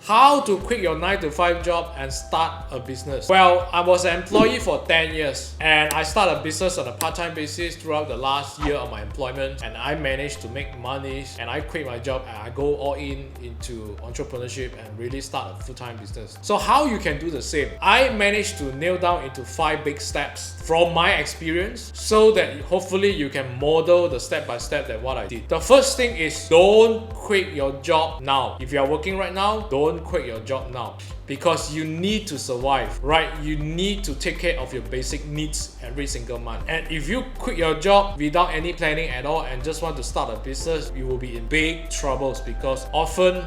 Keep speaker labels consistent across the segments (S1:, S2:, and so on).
S1: How to quit your 9 to 5 job and start a business. Well, I was an employee for 10 years and I started a business on a part-time basis throughout the last year of my employment, and I managed to make money and I quit my job and I go all into entrepreneurship and really start a full-time business. So how you can do the same? I managed to nail down into 5 big steps from my experience so that hopefully you can model the step-by-step that what I did. The first thing is don't quit your job now. If you are working right now, don't quit your job now, because you need to survive, right? You need to take care of your basic needs every single month. And if you quit your job without any planning at all and just want to start a business, you will be in big troubles, because often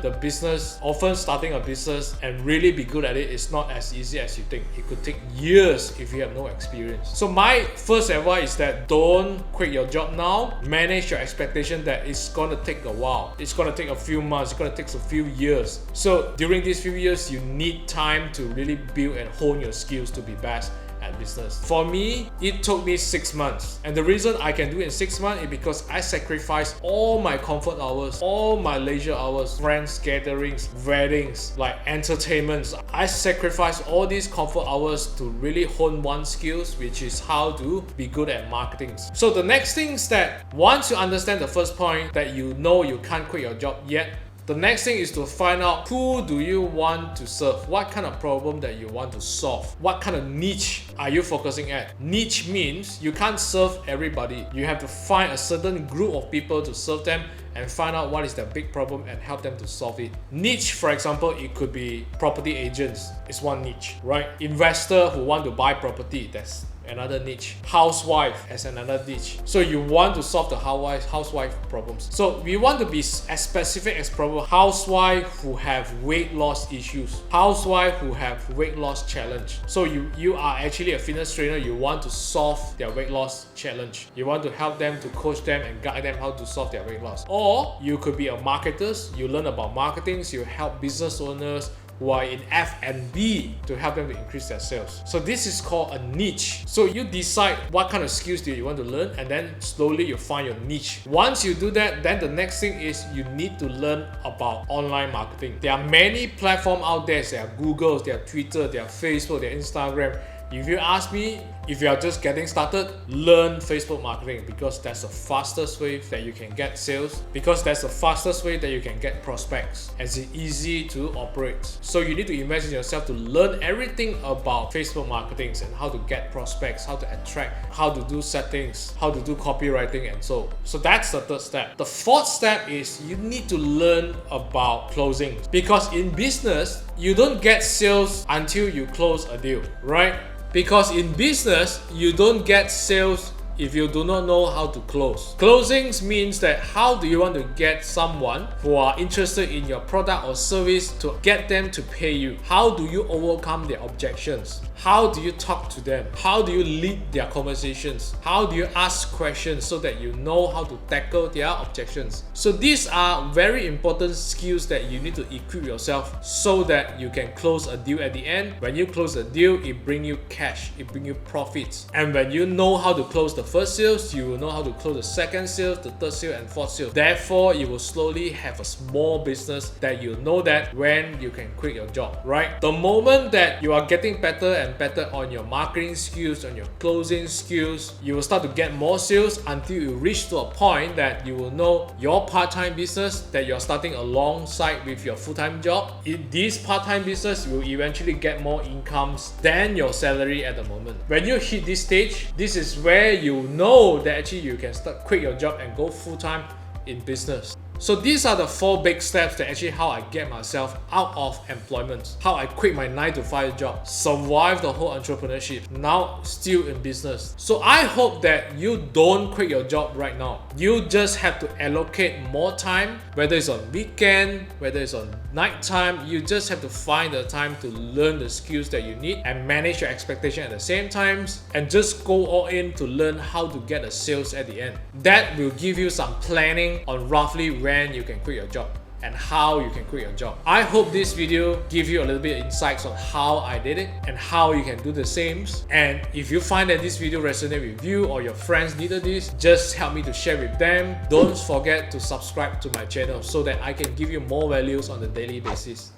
S1: starting a business and really be good at it is not as easy as you think. It could take years if you have no experience. So my first advice is that don't quit your job now. Manage your expectation that it's gonna take a while. It's gonna take a few months, it's gonna take a few years. So during these few years, you need time to really build and hone your skills to be best at business. For me, it took me 6 months, and the reason I can do it in 6 months is because I sacrificed all my comfort hours, all my leisure hours, friends gatherings, weddings, like entertainments. I sacrificed all these comfort hours to really hone one skills, which is how to be good at marketing. So the next thing is that once you understand the first point, that you know you can't quit your job yet, the next thing is to find out who do you want to serve, what kind of problem that you want to solve, what kind of niche are you focusing at. Niche means you can't serve everybody. You have to find a certain group of people to serve them and find out what is their big problem and help them to solve it. Niche, for example, it could be property agents, it's one niche, right? Investor who want to buy property, that's another niche. Housewife as another niche. So you want to solve the housewife problems. So we want to be as specific as possible. Housewife who have weight loss issues, housewife who have weight loss challenge. So you are actually a fitness trainer, you want to solve their weight loss challenge. You want to help them, to coach them and guide them how to solve their weight loss. Or you could be a marketer, you learn about marketing, so you help business owners who are in F&B to help them to increase their sales. So this is called a niche. So you decide what kind of skills do you want to learn, and then slowly you find your niche. Once you do that, then the next thing is you need to learn about online marketing. There are many platforms out there. There are Google, there are Twitter, there are Facebook, there are Instagram. If you ask me, if you are just getting started, learn Facebook marketing, because that's the fastest way that you can get sales, because that's the fastest way that you can get prospects, as it's easy to operate. So you need to invest in yourself to learn everything about Facebook marketing and how to get prospects, how to attract, how to do settings, how to do copywriting, and so. So that's the third step. The fourth step is you need to learn about closing, because in business, you don't get sales until you close a deal, right? Because in business, you don't get sales if you do not know how to close. Closings means that how do you want to get someone who are interested in your product or service to get them to pay you? How do you overcome their objections? How do you talk to them? How do you lead their conversations? How do you ask questions so that you know how to tackle their objections? So these are very important skills that you need to equip yourself so that you can close a deal at the end. When you close a deal, it brings you cash, it brings you profits. And when you know how to close the first sales, you will know how to close the second sales, the third sale, and fourth sale. Therefore, you will slowly have a small business that you know that when you can quit your job, right? The moment that you are getting better and better on your marketing skills, on your closing skills, you will start to get more sales until you reach to a point that you will know your part-time business that you're starting alongside with your full-time job. This part-time business will eventually get more incomes than your salary at the moment. When you hit this stage, this is where you know that actually you can quit your job and go full-time in business. So these are the 4 big steps that actually how I get myself out of employment, how I quit my 9 to 5 job, survive the whole entrepreneurship, now still in business. So I hope that you don't quit your job right now. You just have to allocate more time, whether it's on weekend, whether it's on night time. You just have to find the time to learn the skills that you need and manage your expectation at the same time, and just go all in to learn how to get the sales at the end. That will give you some planning on roughly when you can quit your job and how you can quit your job. I hope this video gives you a little bit of insights on how I did it and how you can do the same. And if you find that this video resonated with you or your friends needed this, just help me to share with them. Don't forget to subscribe to my channel so that I can give you more values on a daily basis.